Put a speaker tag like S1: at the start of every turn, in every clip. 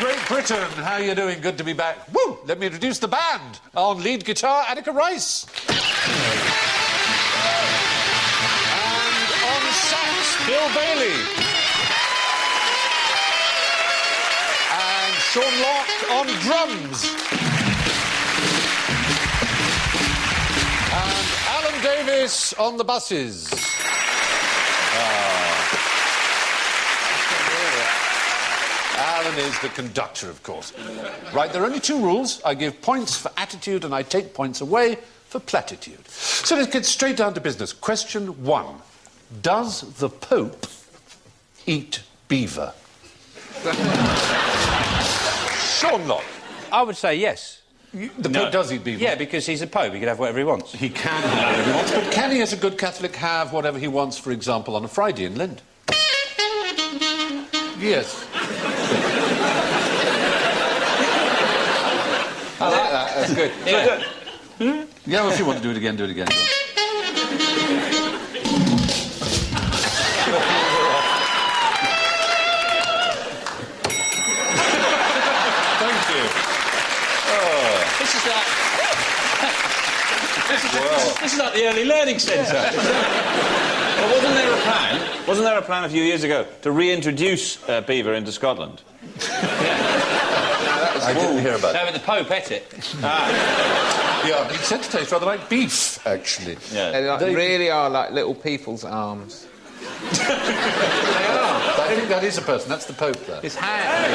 S1: Great Britain, how are you doing? Good to be back. Woo! Let me introduce the band. On lead guitar, Anneka Rice. And on sax, Bill Bailey. And Sean Locke on drums. And Alan Davies on the basses. Alan is the conductor, of course. Right, there are only two rules. I give points for attitude and I take points away for platitude. So let's get straight down to business. Question 1. Does the Pope eat beaver? Sean Locke.
S2: I would say yes.
S1: The Pope does eat beaver?
S2: Yeah, because he's a Pope. He can have whatever he wants.
S1: He can have whatever he wants, but can he, as a good Catholic, have whatever he wants, for example, on a Friday in Lent? Yes.
S3: I like that. That's good.
S2: Yeah.
S1: Yeah, well, if you want to do it again, do it again. Thank you. Oh.
S2: This is like... this is like the early learning centre.
S4: Well, wasn't there a plan a few years ago to reintroduce beaver into Scotland?
S1: I didn't hear about
S2: No, but the Pope ate it.
S1: Yeah, it said to taste rather like beef, actually.
S4: Yeah.
S3: They really are like little people's arms.
S1: They are. I think that is a person. That's the Pope there.
S3: His hand.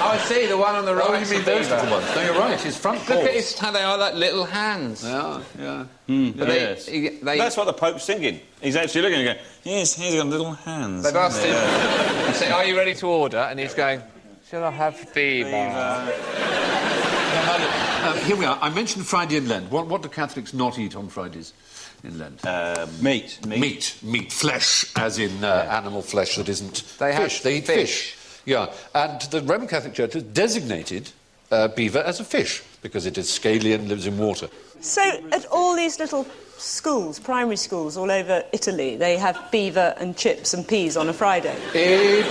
S3: Oh, I see, the one on the right.
S1: Oh, you mean those little ones? No, you're right. His front paws.
S3: Look at his hand. They are like little hands.
S1: Yeah, yeah.
S3: But
S4: Yes.
S3: they...
S4: That's what the Pope's thinking. He's actually looking and going, yes, he's got little hands.
S3: They've asked him, they say, are you ready to order? And he's going, shall I have beaver?
S1: Here we are. I mentioned Friday in Lent. What do Catholics not eat on Fridays in Lent?
S2: Meat.
S1: Meat. Flesh, as in animal flesh that isn't fish. They eat fish. Yeah. And the Roman Catholic Church has designated beaver as a fish because it is scaly and lives in water.
S5: So, at all these little schools, primary schools all over Italy, they have beaver and chips and peas on a Friday?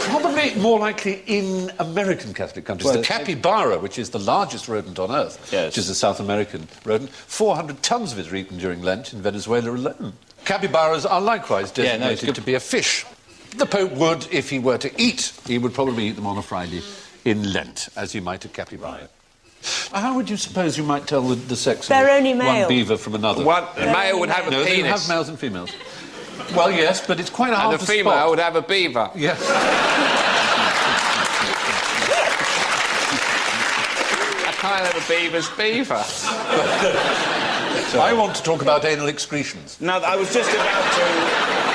S1: Probably more likely in American Catholic countries.
S2: Well,
S1: the capybara, which is the largest rodent on Earth, which is a South American rodent, 400 tons of it are eaten during Lent in Venezuela alone. Capybaras are likewise designated to be a fish. The Pope would, if he were to eat, he would probably eat them on a Friday in Lent, as he might a capybara. How would you suppose you might tell the sex
S5: They're
S1: of
S5: only male.
S1: one beaver from another?
S3: One male would have a
S1: no,
S3: penis.
S1: they have males and females. Well, yes, but it's quite hard to spot.
S3: And the female would have a beaver.
S1: Yes.
S3: I can't have a beaver's beaver.
S1: I want to talk about anal excretions.
S4: Now, I was just about to...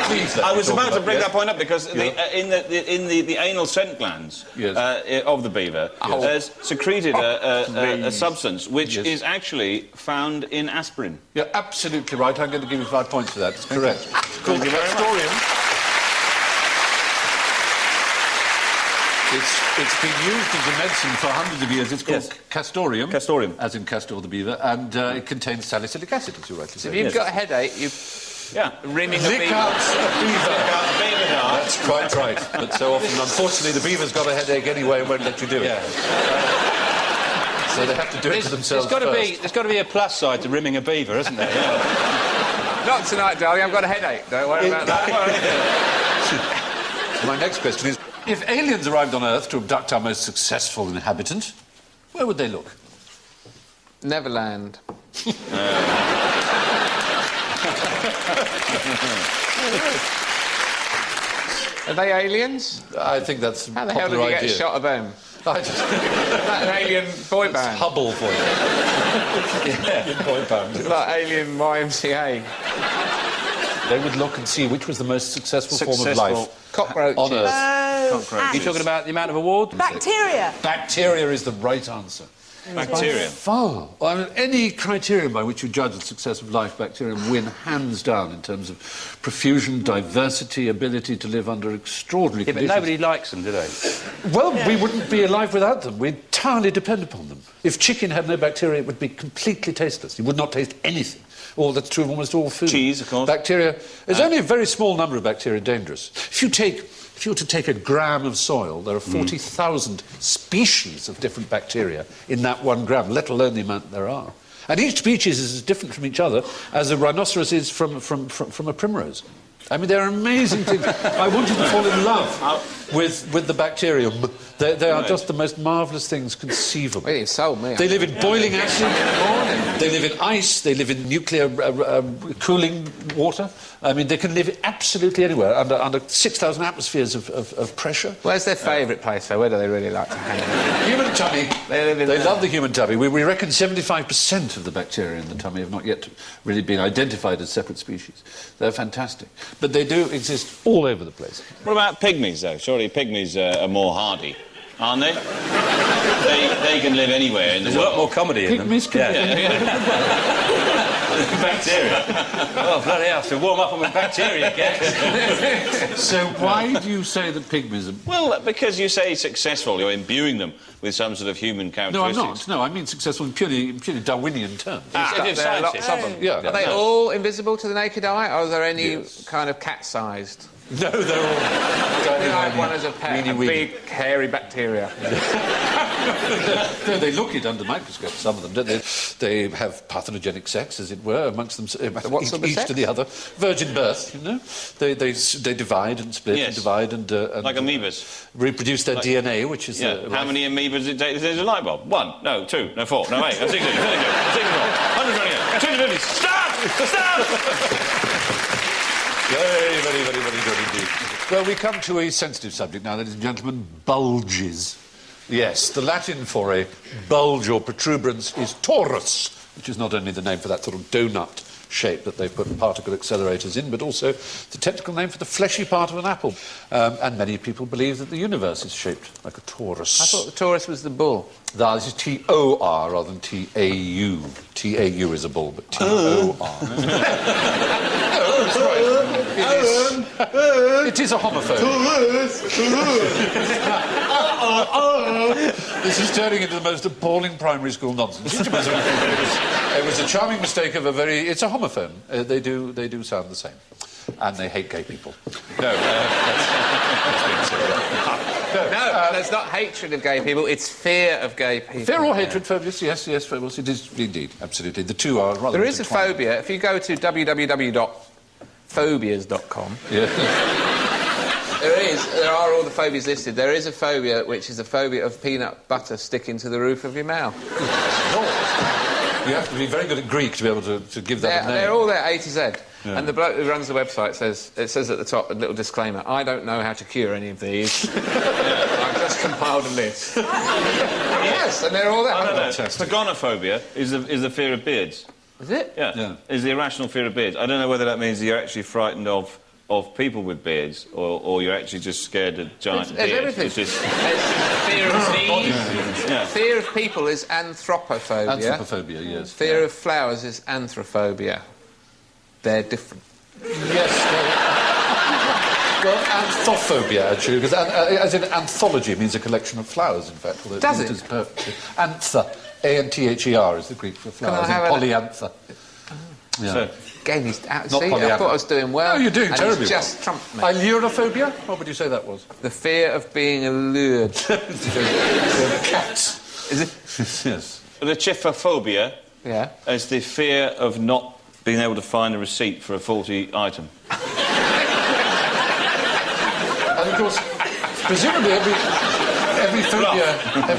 S1: Please,
S4: I was about to bring that point up because in the anal scent glands of the beaver has secreted a substance which is actually found in aspirin.
S1: You're absolutely right. I'm going to give you 5 points for that. It's correct. It's called castoreum. It's been used as a medicine for hundreds of years. It's called castoreum.
S4: Castoreum.
S1: As in Castor the beaver. And it contains salicylic acid, as you rightly say.
S3: If you've got a headache, you... Rimming a
S1: Lick
S3: beaver.
S1: out a beaver.
S4: Beaver dart.
S1: That's quite right. But so often, unfortunately, the beaver's got a headache anyway and won't let you do it. So they have to do it to themselves
S2: There's got to be a plus side to rimming a beaver, isn't there?
S3: Not tonight, darling. I've got a headache. Don't worry about that.
S1: My next question is, if aliens arrived on Earth to abduct our most successful inhabitant, where would they look?
S3: Neverland. Are they aliens?
S1: I think that's
S3: How the hell did you get a shot of them? Is that an alien boy band?
S1: Hubble for you. Alien boy band.
S3: It's like alien YMCA.
S1: They would look and see which was the most successful form of life
S3: Cockroaches.
S1: on Earth.
S5: Ants.
S2: You're talking about the amount of awards?
S5: Bacteria.
S1: Bacteria is the right answer.
S4: Bacteria.
S1: Far. I mean, any criterion by which you judge the success of life, bacteria win hands down in terms of profusion, diversity, ability to live under extraordinary
S2: Yeah, but
S1: conditions.
S2: nobody likes them, do they?
S1: Well, we wouldn't be alive without them. We entirely depend upon them. If chicken had no bacteria, it would be completely tasteless. You would not taste anything. Or that's true of almost all food.
S4: Cheese, of course.
S1: Bacteria... There's only a very small number of bacteria dangerous. If you take if you were to take a gram of soil, there are 40,000 species of different bacteria in that 1 gram, let alone the amount there are. And each species is as different from each other as a rhinoceros is from a primrose. I mean, they're amazing things. I want you to fall in love with the bacterium. They are just the most marvellous things conceivable.
S3: Well, you've sold me.
S1: They live in boiling acid. They live in ice. They live in nuclear cooling water. I mean, they can live absolutely anywhere under 6,000 atmospheres of pressure.
S3: Where's their favourite place, though? Where do they really like to hang out?
S1: Human tummy.
S3: They
S1: love the human tummy. We reckon 75% of the bacteria in the tummy have not yet really been identified as separate species. They're fantastic. But they do exist all over the place.
S4: What about pygmies, though? Surely pygmies are more hardy, aren't they? They can live anywhere in the world.
S2: There's a lot more comedy in them.
S1: Pygmies can
S2: Bacteria. Oh, bloody hell, to warm up on my bacteria, guys.
S1: So why do you say that pygmies are...
S4: Well, because you say successful, you're imbuing them with some sort of human
S1: No, I'm
S4: characteristics.
S1: not. No, I mean successful in purely Darwinian terms.
S3: There are lots of them.
S1: Yeah.
S3: Are they all invisible to the naked eye, or are there any kind of cat-sized?
S1: No, they're all...
S3: We like one as a pet, a big, hairy bacteria.
S1: No, they look it under microscope, some of them, don't they? They have parthenogenic sex, as it were, amongst them,
S3: what sort of
S1: each
S3: sex?
S1: to the other. Virgin birth, you know? They divide and split and divide and
S4: like amoebas.
S1: Reproduce their DNA, which is...
S4: How many amoebas did it take? There's a light bulb. 1, no, 2, no, 4, no, 8, no, 16, 128, 250. Stop!
S1: Very, very, very, very good indeed. Well, we come to a sensitive subject now, ladies and gentlemen, bulges. Yes, the Latin for a bulge or protuberance is torus, which is not only the name for that sort of donut shape that they've put particle accelerators in, but also the technical name for the fleshy part of an apple. And many people believe that the universe is shaped like a torus.
S3: I thought the Taurus was the bull.
S1: This is T-O-R rather than T-A-U. T-A-U is a bull, but T-O-R. No, that's right. It is a homophone. This is turning into the most appalling primary school nonsense. It was a charming mistake of a very... It's a homophone. They do sound the same. And they hate gay people. No,
S3: there's not hatred of gay people, it's fear of gay people.
S1: Fear or hatred, phobias, yes, phobias, it is indeed, absolutely. The two are rather...
S3: There is a phobia. If you go to www.phobias.com...
S1: Yeah.
S3: There are all the phobias listed. There is a phobia which is a phobia of peanut butter sticking to the roof of your mouth.
S1: You have to be very good at Greek to be able to give that a name.
S3: They're all there, A to Z. Yeah. And the bloke who runs the website says at the top, a little disclaimer, I don't know how to cure any of these. I've just compiled a list. Yes, and they're all there.
S4: Pagonophobia is the fear of beards.
S3: Is it?
S4: Yeah. Is the irrational fear of beards. I don't know whether that means you're actually frightened of people with beards, or you're actually just scared of giant beards.
S3: Everything. There's fear of bees. Fear of people is anthropophobia.
S1: Anthropophobia, yes.
S3: Fear of flowers is anthrophobia. They're different.
S1: Yes. Well, anthophobia, actually, because as in anthology means a collection of flowers, in fact.
S3: Does it?
S1: Is perfectly. Anther, A-N-T-H-E-R is the Greek for flowers, and polyanther. Yeah.
S4: So,
S3: again, I thought I was doing well.
S1: No, you're doing terribly well.
S3: Just trumped me.
S1: Allurophobia? What would you say that was?
S3: The fear of being allured.
S1: Cats.
S3: Is it?
S1: Yes.
S4: the chiffophobia is the fear of not being able to find a receipt for a faulty item.
S1: And of course, presumably every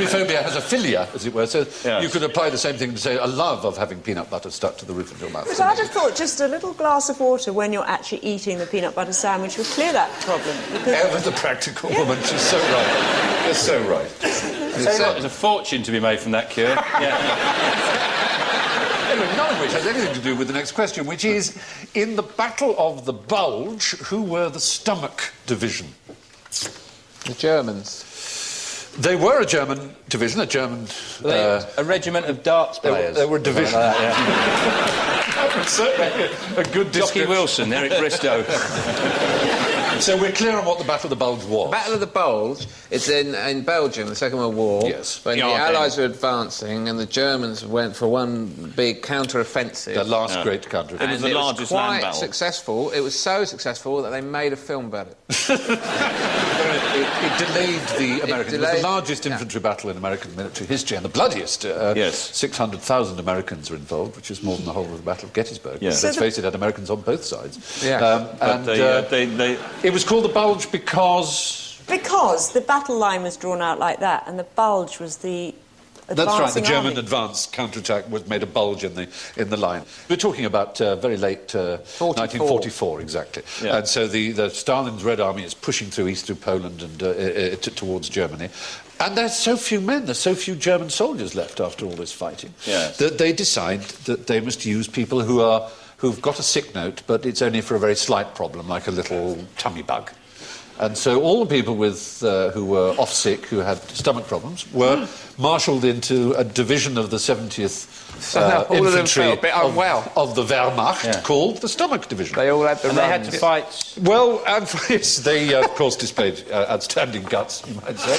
S1: phobia has a philia, as it were, so you could apply the same thing to say a love of having peanut butter stuck to the roof of your mouth.
S5: But I'd have thought just a little glass of water when you're actually eating the peanut butter sandwich would clear that problem.
S1: Ever the practical woman, she's so right. You're so right.
S2: There's a fortune to be made from that cure.
S1: Anyway, none of which has anything to do with the next question, which is, in the Battle of the Bulge, who were the stomach division?
S3: The Germans.
S1: They were a German division, a German...
S2: a regiment of darts players.
S1: They were a division. That would certainly be a good description.
S2: Jockey Wilson, Eric Bristow.
S1: So we're clear on what the Battle of the Bulge was.
S3: The Battle of the Bulge is in Belgium, the Second World War.
S1: Yes.
S3: When the Allies were advancing and the Germans went for one big counter-offensive.
S1: The last great counter-offensive.
S4: It was the largest land battle.
S3: Quite successful. It was so successful that they made a film about it.
S1: It delayed the Americans. It was the largest infantry battle in American military history and the bloodiest.
S4: Yes.
S1: 600,000 Americans are involved, which is more than the whole of the Battle of Gettysburg.
S4: Yes.
S1: Let's face it, had Americans on both sides.
S3: Yeah.
S1: It was called the Bulge because...
S5: Because the battle line was drawn out like that, and the bulge was the
S1: That's right, the German
S5: army.
S1: advance counterattack made a bulge in the line. We're talking about very late 1944, exactly.
S4: Yeah.
S1: And so the Stalin's Red Army is pushing through east through Poland and towards Germany. And there's so few men, there's so few German soldiers left after all this fighting, that they decide that they must use people who've got a sick note, but it's only for a very slight problem, like a little tummy bug. And so all the people who were off sick, who had stomach problems, were marshalled into a division of the 70th Infantry of the Wehrmacht called the Stomach Division.
S3: They all had the
S2: And they had to fight...
S1: Well, and yes, they, of course, displayed outstanding guts, you might say.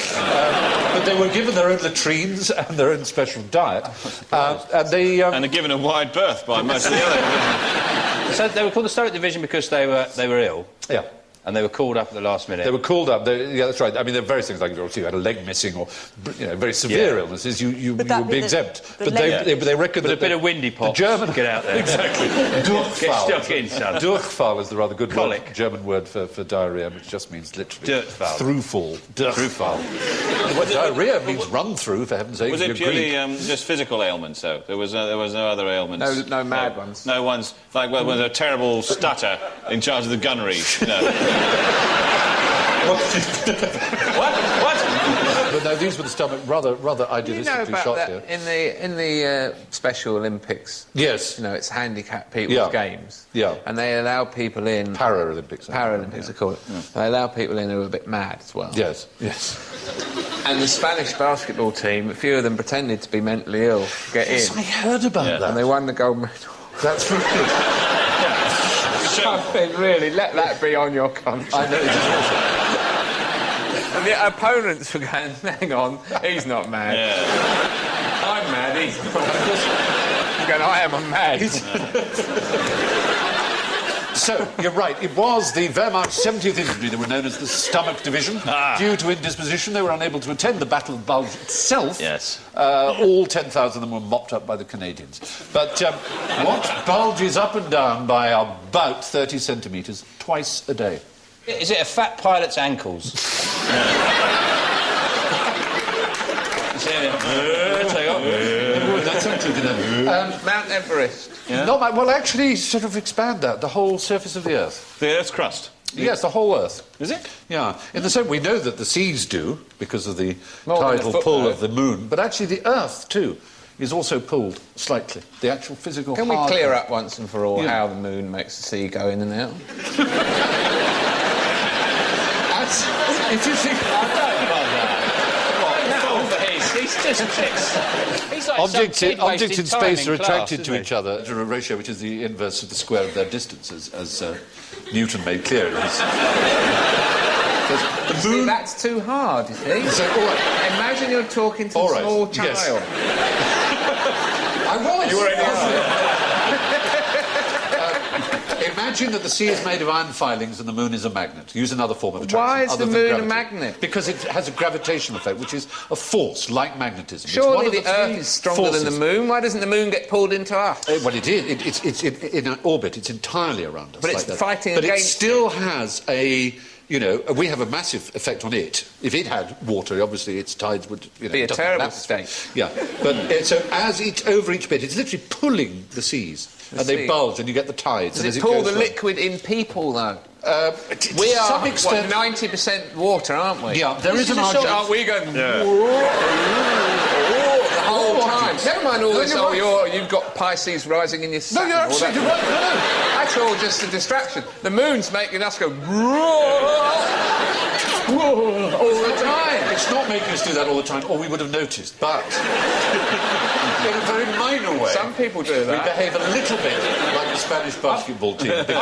S1: But they were given their own latrines and their own special diet. And they're
S4: given a wide berth by most of the other divisions.
S2: So they were called the Stomach Division because they were ill?
S1: Yeah.
S2: And they were called up at the last minute?
S1: They were called up. Yeah, that's right. I mean, there are various things like if you had a leg missing or very severe illnesses, you would be exempt. But they reckon that
S2: a bit of windy pop.
S1: The German
S2: get out there.
S1: Exactly. Durchfall.
S2: Get stuck in, son.
S1: Durchfall is the rather good
S2: Colic.
S1: German word for diarrhea, which just means literally
S2: Durchfall.
S1: Throughfall. Durchfall. Well, diarrhea means run through, for heaven's sake.
S4: Was it purely just physical ailments, though? There was no other ailments.
S3: No mad ones.
S4: No ones like when there's a terrible stutter in charge of the gunnery. What?
S1: But no, these were the stomach rather idealistically shot here.
S3: In the Special Olympics.
S1: Yes.
S3: It's handicapped people's games.
S1: Yeah.
S3: And they allow people in.
S1: Paralympics.
S3: Paralympics, they call it. Yeah. They allow people in who are a bit mad as well.
S1: Yes.
S3: And the Spanish basketball team, a few of them pretended to be mentally ill to get in.
S1: Yes, I heard about that.
S3: And they won the gold medal.
S1: That's right.
S3: I mean, really, let that be on your conscience.
S1: I know it is awful.
S3: And the opponents were going, hang on, he's not mad.
S4: Yeah.
S3: I'm mad, he's not. I'm going, I am mad.
S1: So, you're right, it was the Wehrmacht's 70th Infantry that were known as the Stomach Division. Due to indisposition, they were unable to attend the Battle of Bulge itself.
S4: Yes.
S1: All 10,000 of them were mopped up by the Canadians. But what bulges up and down by about 30 centimetres twice a day?
S2: Is it a fat pilot's ankles?
S1: That's included in
S3: Mount Everest.
S4: Yeah.
S1: Well, actually, sort of expand that, the whole surface of the Earth.
S4: The Earth's crust.
S1: Yes, the whole Earth.
S4: Is it?
S1: Yeah. In the same, we know that the seas do, because of the
S3: More than
S1: tidal
S3: a foot,
S1: pull
S3: though.
S1: of the moon, but actually the Earth, too, is also pulled slightly. The actual physical
S3: Can we
S1: hard
S3: clear
S1: Earth.
S3: up once and for all how the moon makes the sea go in and out?
S1: If you think...
S2: He's just tricks. He's like
S1: Objects in space are attracted to
S2: isn't
S1: each other at a ratio which is the inverse of the square of their distances, as Newton made clear. The moon...
S3: See, that's too hard, you see.
S1: So, all right.
S3: Imagine you're talking to a
S1: All right,
S3: small child.
S1: yes. I was.
S3: You were in
S1: Imagine that the sea is made of iron filings and the moon is a magnet. Use another form of attraction.
S3: Why is
S1: other
S3: the
S1: than
S3: moon a
S1: gravity.
S3: magnet?
S1: Because it has a gravitational effect, which is a force like magnetism. It's
S3: Surely
S1: one of
S3: the
S1: three
S3: Earth is stronger
S1: forces.
S3: than the moon. Why doesn't the moon get pulled into us?
S1: Well, it is. It's in an orbit. It's entirely around us.
S3: But
S1: like
S3: it's
S1: that.
S3: fighting
S1: But
S3: against
S1: it still has a... we have a massive effect on it. If it had water, obviously its tides would...
S3: Be a
S1: doesn't
S3: terrible
S1: matter.
S3: state.
S1: Yeah, but so as over each bit, it's literally pulling the seas, and they bulge, and you get the tides.
S3: Does
S1: and as
S3: it pull
S1: goes
S3: the
S1: along-
S3: liquid in people, though?
S1: We are
S3: Some extent, 90% water, aren't we?
S1: Yeah, there is an
S3: Aren't
S1: argument.
S3: we going... the whole time. Never mind all this, you've got Pisces rising in your sun.
S1: No, you're absolutely right. No.
S3: That's all just a distraction. The moon's making us go... all the time.
S1: It's not making us do that all the time, or we would have noticed, but in a very minor way.
S3: Some people do
S1: We
S3: that.
S1: behave a little bit like the Spanish basketball team, because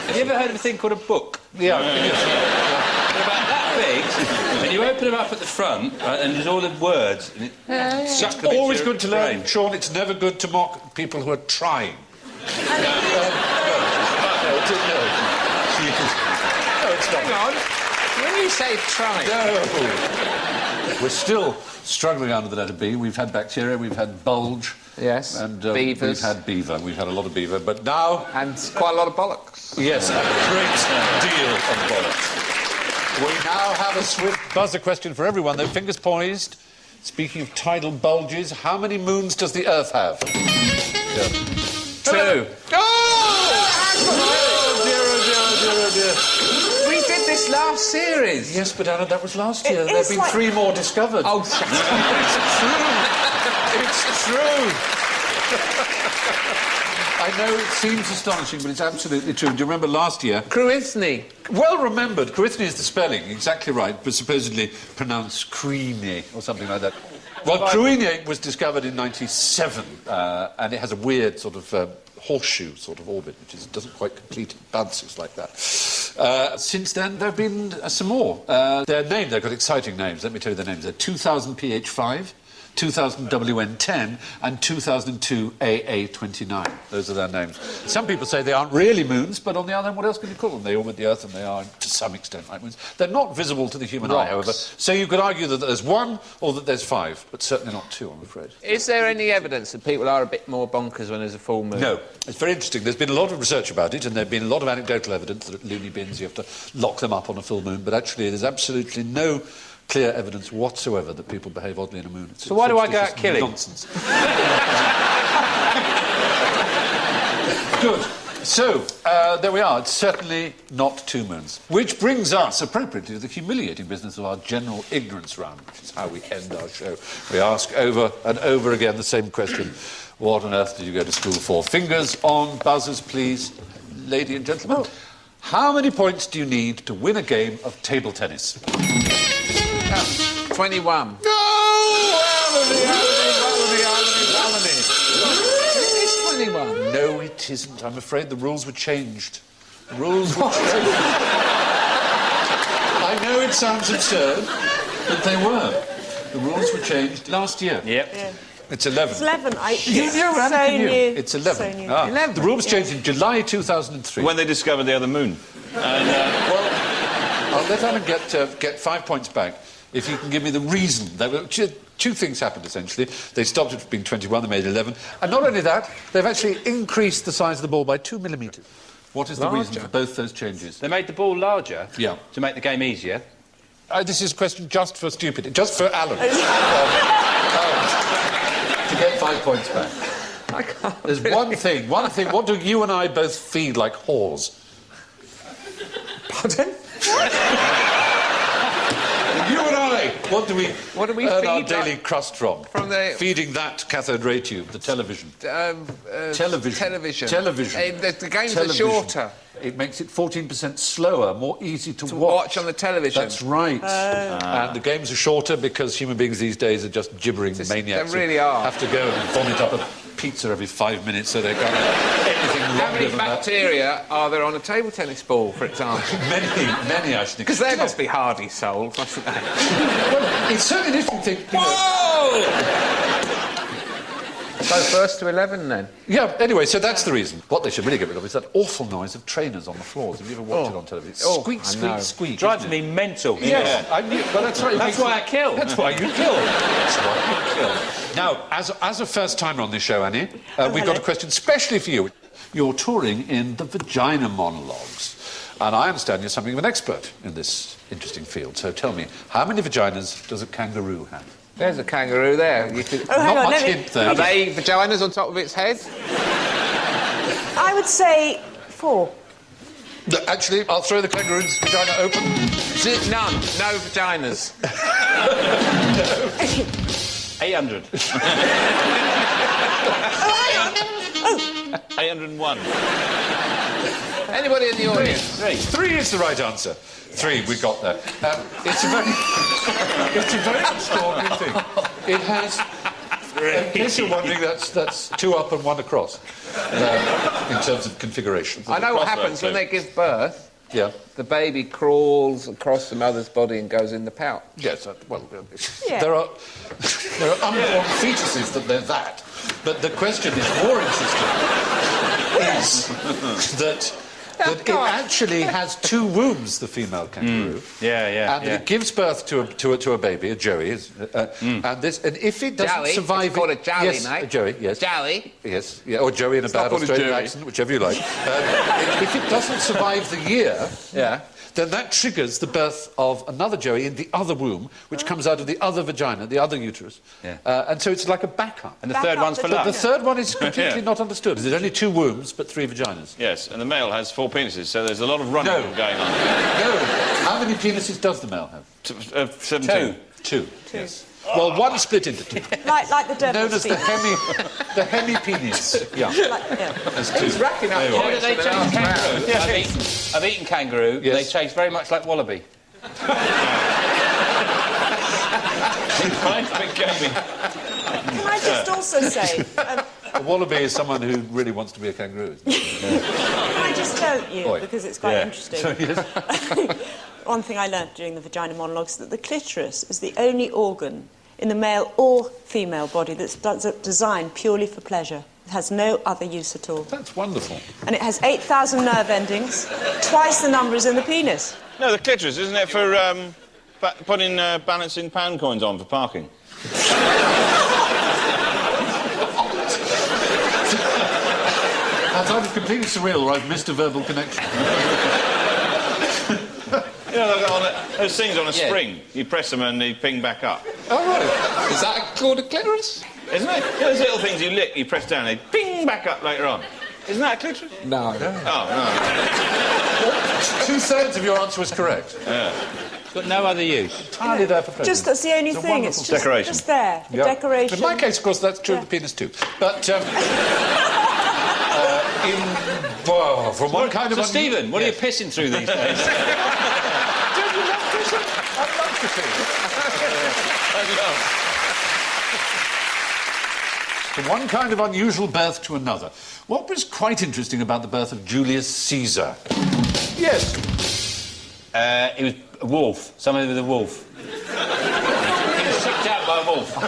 S2: Have you ever heard of a thing called a book?
S1: Yeah.
S2: They're about that big, and you open them up at the front, right, and there's all the words. And
S1: It's always good to learn, Sean. It's never good to mock people who are trying. No, it's not.
S3: Hang on. When you say trying...
S1: No. We're still struggling under the letter B. We've had bacteria, we've had bulge.
S3: Yes,
S1: and
S3: beavers.
S1: We've had beaver. We've had a lot of beaver, but now...
S3: And quite a lot of bollocks.
S1: Yes, a great deal of bollocks. We now have a swift buzzer question for everyone, though. Fingers poised. Speaking of tidal bulges, how many moons does the Earth have? Yeah.
S3: 2.
S1: Oh, dear.
S3: We did this last series.
S1: Yes, but Anna, that was last year. There have been 3 more discovered.
S3: Oh, shut up.
S1: It's true. I know it seems astonishing, but it's absolutely true. Do you remember last year?
S3: Cruithne.
S1: Well remembered. Cruithne is the spelling, exactly right, but supposedly pronounced Creenie or something like that. Well, Creenie was discovered in '97, and it has a weird sort of horseshoe sort of orbit, which doesn't quite complete, it bounces like that. Since then, there have been some more. They're named, they've got exciting names. Let me tell you their names. They're 2000 PH5, 2000 WN10 and 2002 AA29. Those are their names. Some people say they aren't really moons, but on the other hand, what else can you call them? They orbit the Earth and they are, to some extent, like moons. They're not visible to the human eye, however. So you could argue that there's 1 or that there's 5, but certainly not 2, I'm afraid.
S3: Is there any evidence that people are a bit more bonkers when there's a full moon?
S1: No. It's very interesting. There's been a lot of research about it, and there's been a lot of anecdotal evidence that at loony bins you have to lock them up on a full moon, but actually there's absolutely no clear evidence whatsoever that people behave oddly in a moon.
S3: So why do I go out killing?
S1: Nonsense. Good. So, there we are. It's certainly not 2 moons. Which brings us, appropriately, to the humiliating business of our general ignorance round, which is how we end our show. We ask over and over again the same question. What on earth did you go to school for? Fingers on buzzers, please, lady and gentlemen. Oh. How many points do you need to win a game of table tennis?
S3: 21.
S1: No! Alany.
S3: It is 21.
S1: No, it isn't. I'm afraid the rules were changed. The rules were changed. I know it sounds absurd, but they were. The rules were changed last year.
S2: Yep.
S5: Yeah.
S1: It's 11.
S5: It's 11.
S1: It's 11. Ah,
S3: 11.
S1: The rule was changed in July 2003.
S4: When they discovered the other moon.
S1: And, well, I'll let Alan get 5 points back if you can give me the reason. There were 2 things happened, essentially. They stopped it from being 21, they made it 11. And not only that, they've actually increased the size of the ball by 2 millimetres. What is the reason for both those changes?
S2: They made the ball larger to make the game easier.
S1: This is a question just for stupid, just for Alan. To get 5 points back.
S3: I can't.
S1: There's one thing. What do you and I both feed like whores?
S3: Pardon?
S1: You and I, what do we earn our
S3: feed,
S1: daily crust from?
S3: From the...
S1: Feeding that cathode ray tube, the television.
S3: Television. The games are shorter.
S1: It makes it 14% slower, more easy to watch
S3: on the television.
S1: That's right. And the games are shorter because human beings these days are just gibbering maniacs.
S3: They really are.
S1: Have to go and vomit up a pizza every 5 minutes so they can't have anything longer
S3: How many
S1: than that.
S3: bacteria are there on a table tennis ball, for example?
S1: many, actually.
S3: Because they must be hardy souls, mustn't they?
S1: Well, it's certainly an interesting thing.
S3: Whoa! So first to 11, then?
S1: Yeah, anyway, so that's the reason. What they should really get rid of is that awful noise of trainers on the floors. Have you ever watched it on television? Squeak, squeak, squeak.
S2: Drives me mental.
S1: Yes, I knew. Well, that's right.
S2: That's why I kill.
S1: That's why you kill. That's why you kill. Now, as a first-timer on this show, Annie, we've got a question especially for you. You're touring in the vagina monologues, and I understand you're something of an expert in this interesting field. So tell me, how many vaginas does a kangaroo have?
S3: There's a kangaroo there. You could...
S5: Oh, hang
S1: Not
S5: on,
S1: much hint there.
S3: Are they vaginas on top of its head?
S5: I would say 4.
S1: No, actually, I'll throw the kangaroo's vagina open.
S3: None. No vaginas.
S2: 800.
S4: 801.
S3: Anybody in the audience?
S1: 3 is the right answer. 3, we got there. It's a very extraordinary thing. It has In case you're wondering, that's 2 up and 1 across in terms of configuration.
S3: I know what happens when they give birth.
S1: Yeah.
S3: The baby crawls across the mother's body and goes in the pouch.
S1: Yes, there are unborn fetuses that they're that. But the question is more interesting, is that it actually has 2 wombs, the female kangaroo. And it gives birth to a baby, a joey. And if it doesn't survive...
S3: It's called a joey,
S1: yes,
S3: mate.
S1: A joey, yes.
S3: Joey.
S1: Yes, yeah, or joey in a bad Australian accent, whichever you like. If it doesn't survive the year... then that triggers the birth of another joey in the other womb, which comes out of the other vagina, the other uterus. And so it's like a backup.
S4: And the third one's for luck.
S1: The third one is completely not understood. There's only 2 wombs, but 3 vaginas.
S4: Yes, and the male has 4 penises, so there's a lot of running going on.
S1: No. How many penises does the male have?
S4: 17.
S1: 2. Yes. Well, 1 split into 2.
S5: Like the devil.
S1: Known as the hemipenis. Yeah. There's 2.
S3: He's racking up points.
S2: They taste kangaroo. I've eaten kangaroo.
S1: Yes.
S2: They taste very much like wallaby.
S5: Can I just also say...
S1: a wallaby is someone who really wants to be a kangaroo, isn't it?
S5: Can I just tell you, because it's quite interesting...
S1: So, yes.
S5: One thing I learnt during the vagina monologues is that the clitoris is the only organ in the male or female body that's designed purely for pleasure. It has no other use at all.
S1: That's wonderful.
S5: And it has 8,000 nerve endings, twice the number as in the penis.
S4: No, the clitoris, isn't it for putting balancing pound coins on for parking?
S1: That's either completely surreal or I've missed a verbal connection.
S4: You know, those things on a spring. You press them and they ping back up.
S1: Oh, right.
S3: Is that called a clitoris?
S4: Isn't it? You know, those little things you lick, you press down, they ping back up later on. Isn't that a clitoris?
S3: No.
S4: Oh, no.
S1: 2/3 of your answer was correct.
S2: It's got no other use.
S1: Entirely there for pleasure.
S5: Just that's the only thing. It's just
S4: decoration.
S5: Just there for decoration.
S1: In my case, of course, that's true of the penis too. But from one kind of...
S2: So, Stephen, what are you pissing through these days?
S1: Don't you love pissing? I love pissing. From one kind of unusual birth to another. What was quite interesting about the birth of Julius Caesar? Yes.
S2: He was a wolf. Somebody with a wolf. He was sucked out by a wolf.
S1: I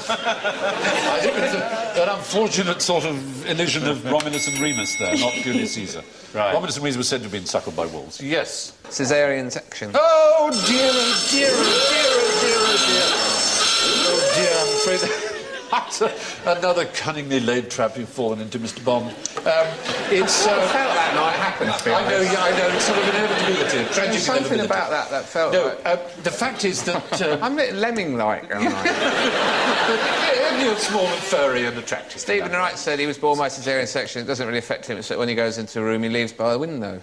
S1: think it's an unfortunate sort of illusion of Romulus and Remus there, not Julius Caesar.
S2: Right.
S1: Romulus and Remus were said to have been suckled by wolves. Yes.
S3: Caesarean section.
S1: Oh, dear, oh, dear, oh, dear, oh, dear, oh, dear. Oh, dear, I'm afraid that's another cunningly laid trap you've fallen into, Mr. Bond. It's...
S3: I felt that night happened, to be honest.
S1: I know, it's sort of inevitability, a tragic
S3: There's something
S1: inevitability.
S3: about that felt like...
S1: The fact is that...
S3: I'm a bit lemming-like, aren't I?
S1: You're small and furry and attractive.
S3: Stephen Wright said he was born by caesarean section. It doesn't really affect him, except when he goes into a room, he leaves by a window.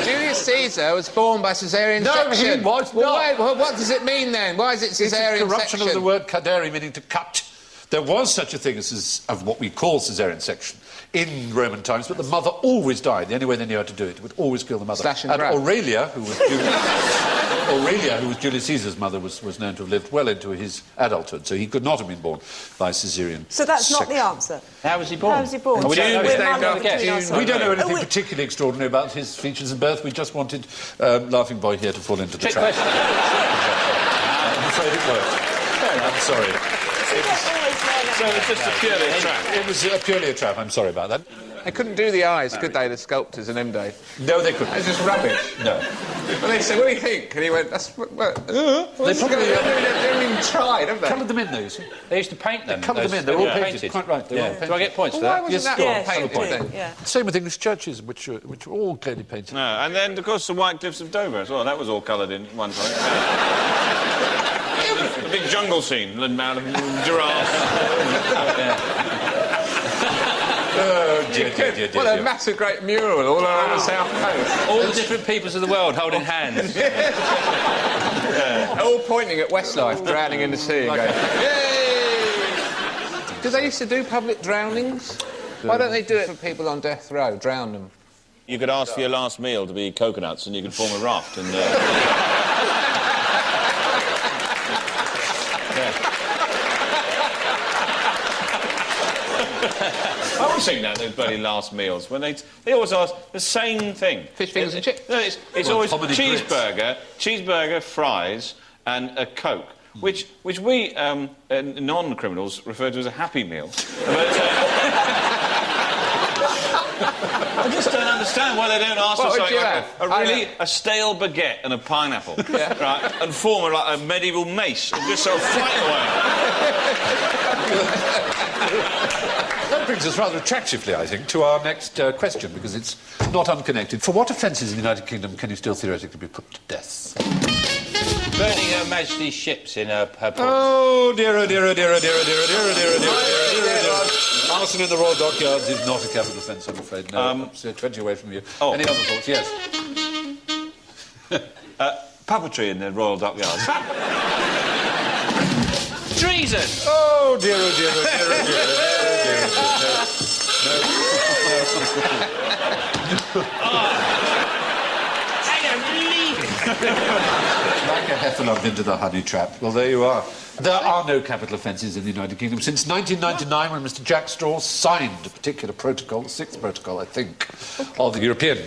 S3: Julius Caesar was born by caesarean section.
S1: No, he was
S3: well,
S1: not.
S3: Well, what does it mean, then? Why is it caesarean section?
S1: It's a corruption of the word cadere, meaning to cut. There was such a thing as of what we call caesarean section in Roman times, but the mother always died. The only way they knew how to do it would always kill the mother.
S3: Slash and grab.
S1: Aurelia, who was Julius Caesar's mother, was known to have lived well into his adulthood, so he could not have been born by caesarean
S5: So that's
S1: section.
S5: not the answer.
S2: How was he born?
S5: How was he born?
S2: We don't know.
S1: We don't know anything particularly extraordinary about his features of birth. We just wanted Laughing Boy here to fall into the trap. I'm afraid it worked. I'm sorry.
S4: So it's just a purely a trap.
S1: It was purely a trap. I'm sorry about that.
S3: They couldn't do the eyes, could they, the sculptors in them days?
S1: No, they couldn't.
S3: It's just rubbish.
S1: No.
S3: Well, they said, what do you think? And he went, that's...
S1: They probably
S3: haven't even tried, have they?
S1: coloured them in, though, you see.
S2: They used to paint them.
S1: Coloured them in. They were all painted. Quite right. They were all painted.
S2: Do I get points for
S3: Why
S2: that?
S3: wasn't that
S5: Yes,
S3: painted
S5: you do,
S3: then?
S5: yeah.
S1: Same with English churches, which are all clearly painted.
S4: No, and then, of course, the White Cliffs of Dover as well. That was all coloured in at one time. A big jungle scene, out of giraffes.
S1: Oh, dear.
S3: Well, a massive great mural all around the south coast.
S2: All the different peoples of the world holding hands.
S3: All pointing at Westlife, drowning in the sea and going, yay! Because they used to do public drownings. Why don't they do it for people on death row, drown them?
S4: You could ask for your last meal to be coconuts and you could form a raft and... always think that, those bloody last meals, when they always ask the same thing.
S3: Fish fingers and chips.
S4: No, it's always cheeseburger, fries, and a Coke, which we non-criminals refer to as a Happy Meal. I just don't understand why they don't ask for something like a stale baguette and a pineapple, right, and form a medieval mace and just sort of fight away.
S1: That brings us rather attractively, I think, to our next question, because it's not unconnected. For what offences in the United Kingdom can you still theoretically be put to death?
S2: Burning Her Majesty's ships in her port.
S1: Oh, dear, oh, dear, oh, dear, oh, dear, oh, dear, oh, dear, oh, dear, oh, dear, oh, dear, oh, dear. Arson in the Royal Dockyards is not a capital offence, I'm afraid. No, 20 away from you.
S4: Oh.
S1: Any other thoughts? Yes.
S4: Puppetry in the Royal Dockyards. Treason!
S1: Oh, dear, oh, dear, oh, dear, oh, dear, oh, dear. Like a heffalump into the honey trap. Well, there you are. There are no capital offences in the United Kingdom since 1999, when Mr. Jack Straw signed a particular protocol, the 6th protocol, I think, of the European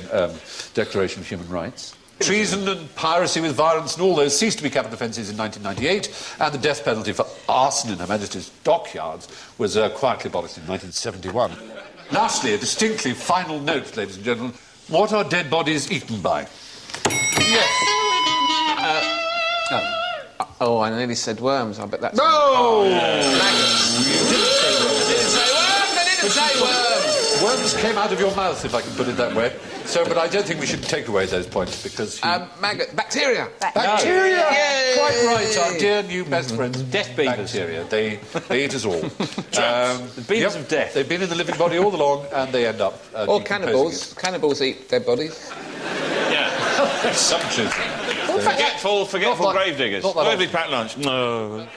S1: Declaration of Human Rights. Treason and piracy with violence and all those ceased to be capital offences in 1998, and the death penalty for arson in Her Majesty's Dockyards was quietly abolished in 1971. Lastly, a distinctly final note, ladies and gentlemen. What are dead bodies eaten by? Yes.
S3: Oh, I nearly said worms. I bet that's...
S1: No!
S3: Maggots.
S1: You didn't say worms.
S3: I didn't say worms!
S1: Worms came out of your mouth, if I can put it that way. So, but I don't think we should take away those points, because...
S3: Maggot. Bacteria!
S1: Bacteria!
S3: Yay!
S1: Quite right, our dear new best friends.
S2: Death beavers.
S1: Bacteria. They eat us all.
S4: The beavers of death.
S1: They've been in the living body all along, and they end up...
S3: Or cannibals. Cannibals eat dead bodies.
S4: Yeah.
S1: Some children.
S4: Forgetful gravediggers. Nobody packed lunch. No.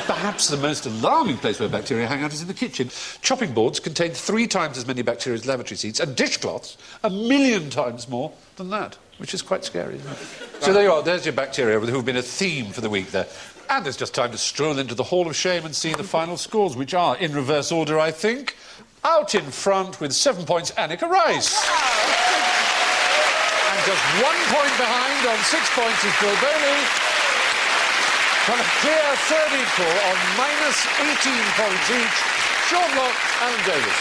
S1: Perhaps the most alarming place where bacteria hang out is in the kitchen. Chopping boards contain 3 times as many bacteria as lavatory seats, and dishcloths 1,000,000 times more than that, which is quite scary, isn't it? So there you are, there's your bacteria, who've been a theme for the week there. And it's just time to stroll into the Hall of Shame and see the final scores, which are, in reverse order, I think. Out in front with 7 points, Anneka Rice. And just 1 point behind on 6 points is Bill Bailey. On a clear third equal on minus 18 points each, Sean Locke and Davies.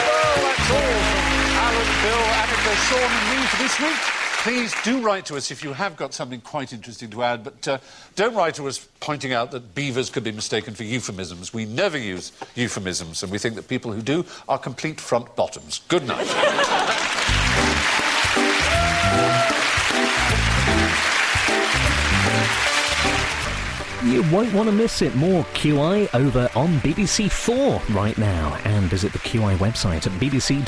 S1: Well, that's all from Alan, Bill, Anneka, Sean and me for this week. Please do write to us if you have got something quite interesting to add, but don't write to us pointing out that beavers could be mistaken for euphemisms. We never use euphemisms, and we think that people who do are complete front bottoms. Good night.
S6: You won't want to miss it. More QI over on BBC 4 right now. And visit the QI website at bbc.co.uk/QI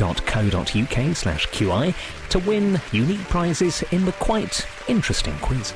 S6: to win unique prizes in the quite interesting quiz.